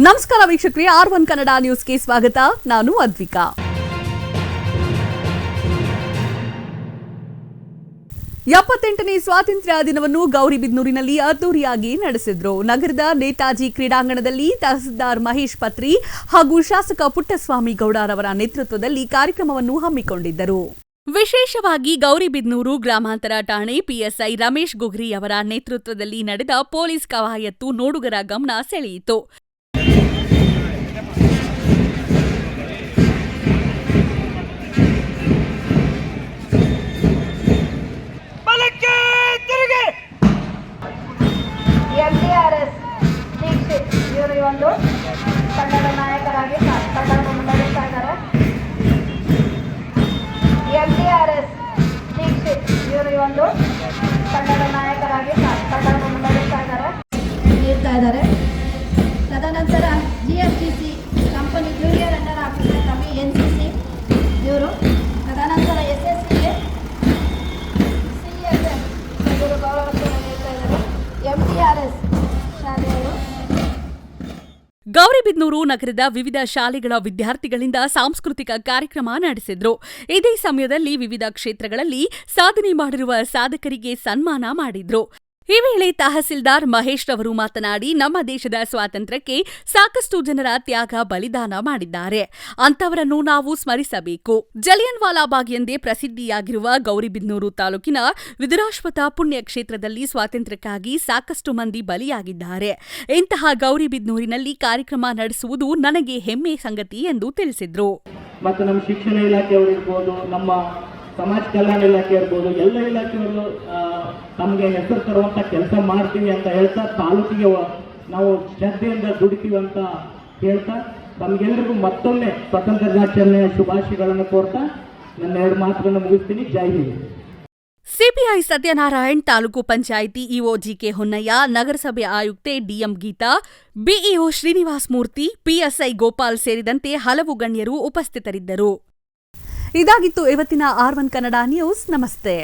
ನಮಸ್ಕಾರ ವೀಕ್ಷಕರೇ, R1 ಕನ್ನಡ ನ್ಯೂಸ್ಗೆ ಸ್ವಾಗತ. ನಾನು ಅದ್ವಿಕಾ. 78ನೇ ಸ್ವಾತಂತ್ರ್ಯ ದಿನವನ್ನು ಗೌರಿಬಿದನೂರಿನಲ್ಲಿ ಅದ್ದೂರಿಯಾಗಿ ನಡೆಸಿದ್ರು. ನಗರದ ನೇತಾಜಿ ಕ್ರೀಡಾಂಗಣದಲ್ಲಿ ತಹಸೀಲ್ದಾರ್ ಮಹೇಶ್ ಪತ್ರಿ ಹಾಗೂ ಶಾಸಕ ಪುಟ್ಟಸ್ವಾಮಿ ಗೌಡರವರ ನೇತೃತ್ವದಲ್ಲಿ ಕಾರ್ಯಕ್ರಮವನ್ನು ಹಮ್ಮಿಕೊಂಡಿದ್ದರು. ವಿಶೇಷವಾಗಿ ಗೌರಿಬಿದನೂರು ಗ್ರಾಮಾಂತರ ಠಾಣೆ ಪಿಎಸ್ಐ ರಮೇಶ್ ಗುಗ್ರಿ ಅವರ ನೇತೃತ್ವದಲ್ಲಿ ನಡೆದ ಪೊಲೀಸ್ ಕವಾಯತ್ತು ನೋಡುಗರ ಗಮನ ಸೆಳೆಯಿತು. ಎಂಟಿಆರ್ಎಸ್ ದೀಕ್ಷಿತ್ ಇವರು ಒಂದು ಕನ್ನಡ ನಾಯಕರಾಗಿ ಕನ್ನಡ ಮುನ್ನಡೆಸ್ತಾ ಇದ್ದಾರೆ. ಎಂಟಿಆರ್ಎಸ್ ದೀಕ್ಷಿತ್ ಇವರು ಒಂದು ಕನ್ನಡ ನಾಯಕರಾಗಿ ಕನ್ನಡ ಮುನ್ನಡೆಸ್ತಾ ಇದ್ದಾರೆ. ತದನಂತರ GFGC company junior under officer ಕವಿ NCC ಇವರು, ತದನಂತರ SSCA CSM ಇವರು ಗೌರವವನ್ನು ನೀಡ್ತಾ ಇದ್ದಾರೆ. MTRS ಶಾಲೆಯವರು. ಗೌರಿಬಿದನೂರು ನಗರದ ವಿವಿಧ ಶಾಲೆಗಳ ವಿದ್ಯಾರ್ಥಿಗಳಿಂದ ಸಾಂಸ್ಕೃತಿಕ ಕಾರ್ಯಕ್ರಮ ನಡೆಸಿದ್ರು. ಇದೇ ಸಮಯದಲ್ಲಿ ವಿವಿಧ ಕ್ಷೇತ್ರಗಳಲ್ಲಿ ಸಾಧನೆ ಮಾಡಿರುವ ಸಾಧಕರಿಗೆ ಸನ್ಮಾನ ಮಾಡಿದ್ರು. ಈ ವೇಳೆ ತಹಸೀಲ್ದಾರ್ ಮಹೇಶ್ ರವರು ಮಾತನಾಡಿ, ನಮ್ಮ ದೇಶದ ಸ್ವಾತಂತ್ರ್ಯಕ್ಕೆ ಸಾಕಷ್ಟು ಜನರ ತ್ಯಾಗ ಬಲಿದಾನ ಮಾಡಿದ್ದಾರೆ. ಅಂತವರನ್ನು ನಾವು ಸ್ಮರಿಸಬೇಕು. ಜಲಿಯನ್ ವಾಲಾಬಾಗ್ ಎಂದೇ ಪ್ರಸಿದ್ಧಿಯಾಗಿರುವ ಗೌರಿಬಿದನೂರು ತಾಲೂಕಿನ ವಿದುರಾಶ್ವತ್ಥ ಪುಣ್ಯ ಕ್ಷೇತ್ರದಲ್ಲಿ ಸ್ವಾತಂತ್ರ್ಯಕ್ಕಾಗಿ ಸಾಕಷ್ಟು ಮಂದಿ ಬಲಿಯಾಗಿದ್ದಾರೆ. ಇಂತಹ ಗೌರಿಬಿದನೂರಿನಲ್ಲಿ ಕಾರ್ಯಕ್ರಮ ನಡೆಸುವುದು ನನಗೆ ಹೆಮ್ಮೆ ಸಂಗತಿ ಎಂದು ತಿಳಿಸಿದ್ರು. ಮತ್ತು ನಮ್ಮ ಶಿಕ್ಷಣ ಇಲಾಖೆಯವರಿರ್ಬೋದು, ನಮ್ಮ ಸಮಾಜ ಕಲ್ಯಾಣ ಇಲಾಖೆ ಇರ್ಬೋದು, ಎಲ್ಲ ಇಲಾಖೆಯವರು ನಮಗೆ ಹೆಸರು ತರುವಂಥ ಕೆಲಸ ಮಾಡ್ತೀವಿ ಅಂತ ಹೇಳ್ತಾ, ತಾಲೂಕಿಗೆ ನಾವು ಶ್ರದ್ಧೆಯಿಂದ ದುಡಿತೀವಿ ಅಂತ ಹೇಳ್ತಾ, ತಮಗೆಲ್ಲರಿಗೂ ಮತ್ತೊಮ್ಮೆ ಸ್ವಾತಂತ್ರ್ಯ ದಿನಾಚರಣೆಯ ಶುಭಾಶಯಗಳನ್ನು ಕೋರ್ತಾ ನನ್ನ 2 ಮಾತುಗಳನ್ನು ಮುಗಿಸ್ತೀನಿ. Jai Hind. CPI Satyanarayan, taluk panchayat EO GK Honnaiah, ನಗರಸಭೆ ಆಯುಕ್ತೆ DM Geetha, BEO Srinivas Murthy, PSI Gopal ಸೇರಿದಂತೆ ಹಲವು ಗಣ್ಯರು ಉಪಸ್ಥಿತರಿದ್ದರು. ಇದಾಗಿತ್ತು ಇವತ್ತಿನ R1 ಕನ್ನಡ ನ್ಯೂಸ್. ನಮಸ್ತೆ.